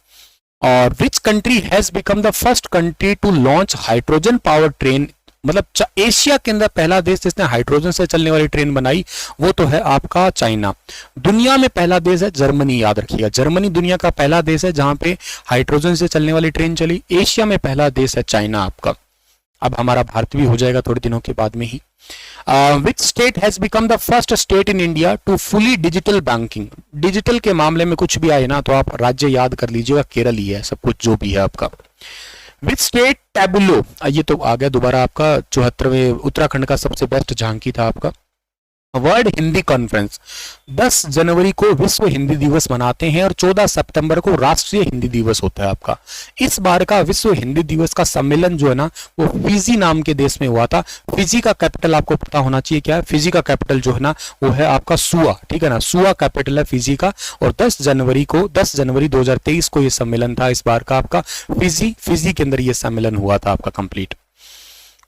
और which country has become the first country to launch hydrogen power train? मतलब एशिया के अंदर पहला देश जिसने हाइड्रोजन से चलने वाली ट्रेन बनाई वो तो है आपका चाइना। दुनिया में पहला देश है जर्मनी, याद रखिएगा, जर्मनी दुनिया का पहला देश है जहां पे हाइड्रोजन से चलने वाली ट्रेन चली। एशिया में पहला देश है चाइना आपका। अब हमारा भारत भी हो जाएगा थोड़े दिनों के बाद में ही। Which state has become the first state in India to fully digital banking? Digital के मामले में कुछ भी आए ना तो आप राज्य याद कर लीजिएगा, केरल ही है सब कुछ जो भी है आपका। विच स्टेट टैबुलो, ये तो आ गया दोबारा आपका 74वें, उत्तराखंड का सबसे बेस्ट झांकी था आपका। वर्ल्ड हिंदी कॉन्फ्रेंस 10 जनवरी को विश्व हिंदी दिवस मनाते हैं और 14 सितंबर को राष्ट्रीय हिंदी दिवस होता है आपका। इस बार का विश्व हिंदी दिवस का सम्मेलन जो है ना वो फिजी नाम के देश में हुआ था। फिजी का कैपिटल आपको पता होना चाहिए क्या है। फिजी का कैपिटल जो है ना वो है आपका सुआ, ठीक है ना, सुआ कैपिटल है फिजी का। और 10 जनवरी 2023 को ये सम्मेलन था इस बार का आपका। फिजी के अंदर ये सम्मेलन हुआ था आपका complete.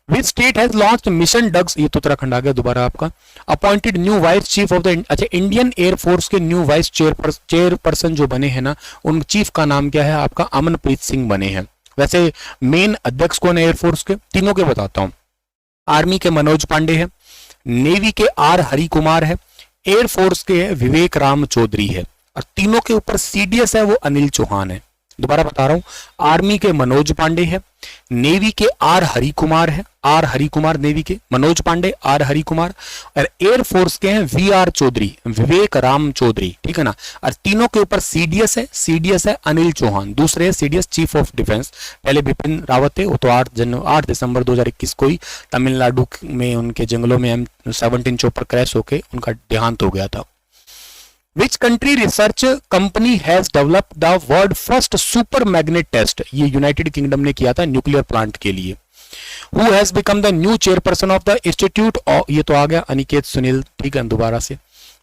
Which state has launched mission dogs? ये तो उत्तराखंड आ गया दोबारा आपका। Appointed new vice chief of the, अच्छा, इंडियन एयरफोर्स के न्यू वाइस चेयरपर्सन जो बने हैं ना उन चीफ का नाम क्या है आपका? अमनप्रीत सिंह बने हैं। वैसे मेन अध्यक्ष कौन है एयरफोर्स के? तीनों के बताता हूं। आर्मी के मनोज पांडे है, नेवी के आर हरि कुमार है, एयरफोर्स के विवेक राम चौधरी है, और तीनों के ऊपर सीडीएस है वो अनिल चौहान है। दोबारा बता रहा हूं, आर्मी के मनोज पांडे है, नेवी के आर हरि कुमार है, आर हरि कुमार नेवी के, मनोज पांडे, आर हरि कुमार, और एयरफोर्स के हैं वी आर चौधरी, विवेक राम चौधरी, ठीक है ना। और तीनों के ऊपर सीडीएस है अनिल चौहान। दूसरे है सीडीएस चीफ ऑफ डिफेंस, पहले बिपिन रावत थे, वो तो 8 दिसंबर 2021 को ही तमिलनाडु में उनके जंगलों में M17 चोपर क्रैश होकर उनका देहांत हो गया था। Which country research company has developed the world first super magnet test? ये यूनाइटेड किंगडम ने किया था न्यूक्लियर प्लांट के लिए। Who has become the new chairperson of the institute? ये तो आ गया अनिकेत सुनील, ठीक है दोबारा से।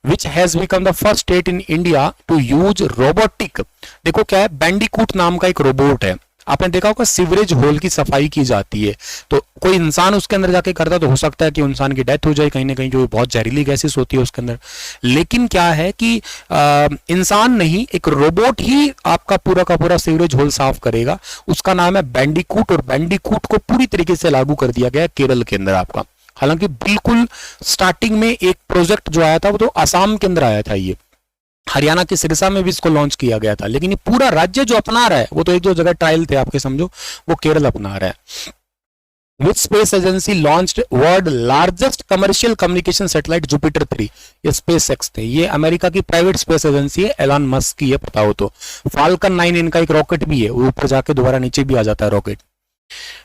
Which has become the first state in India to use robotic? देखो क्या है, बैंडिकूट नाम का एक रोबोट है, आपने देखा होगा सीवरेज होल की सफाई की जाती है, तो कोई इंसान उसके अंदर जाके करता तो हो सकता है कि इंसान की डेथ हो जाए कहीं ना कहीं, जो बहुत जहरीली गैसेस होती है उसके अंदर। लेकिन क्या है कि इंसान नहीं, एक रोबोट ही आपका पूरा का पूरा सीवरेज होल साफ करेगा। उसका नाम है बैंडिकूट, और बैंडिकूट को पूरी तरीके से लागू कर दिया गया केरल के अंदर आपका। हालांकि बिल्कुल स्टार्टिंग में एक प्रोजेक्ट जो आया था वो तो आसाम के अंदर आया था, ये हरियाणा के सिरसा में भी इसको लॉन्च किया गया था, लेकिन ये पूरा राज्य जो अपना रहा है, वो तो एक दो जगह ट्रायल थे आपके समझो, वो केरल अपना रहा है। Which space agency launched world largest commercial communication satellite Jupiter 3? ये SpaceX थे, ये अमेरिका की प्राइवेट स्पेस एजेंसी है, एलन मस्क की है, पता हो तो। फाल्कन 9 इनका एक रॉकेट भी है, वो ऊपर जाके दोबारा नीचे भी आ जाता है रॉकेट।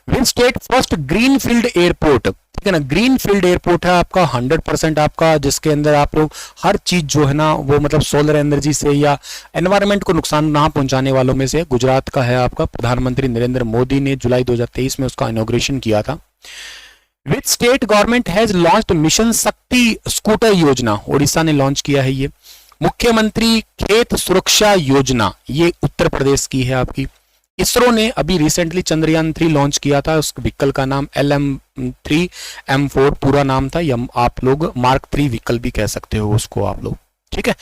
विच state first green field airport, ठीक है ना, ग्रीन फील्ड एयरपोर्ट है आपका 100% आपका, जिसके अंदर आप लोग हर चीज जो है ना वो मतलब सोलर एनर्जी से या एनवायरनमेंट को नुकसान ना पहुंचाने वालों में से गुजरात का है आपका। प्रधानमंत्री नरेंद्र मोदी ने जुलाई 2023 में उसका इनॉग्रेशन किया था। Which state government has launched mission शक्ति स्कूटर योजना, उड़ीसा ने लॉन्च किया है ये। मुख्यमंत्री खेत सुरक्षा योजना, ये उत्तर प्रदेश की है आपकी। इसरो ने अभी रिसेंटली चंद्रयान 3 लॉन्च किया था, उस व्हीकल का नाम LM3M4 पूरा नाम था, या आप लोग मार्क 3 व्हीकल भी कह सकते हो उसको आप लोग, ठीक है।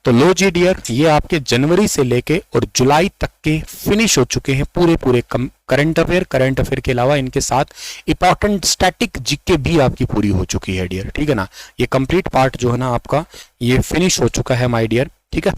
तो लो जी डियर, ये आपके जनवरी से लेके और जुलाई तक के फिनिश हो चुके हैं पूरे करंट अफेयर के अलावा इनके साथ इंपॉर्टेंट स्टैटिक जीके भी आपकी पूरी हो चुकी है डियर, ठीक है ना। ये कंप्लीट पार्ट जो है ना आपका ये फिनिश हो चुका है माय डियर, ठीक है।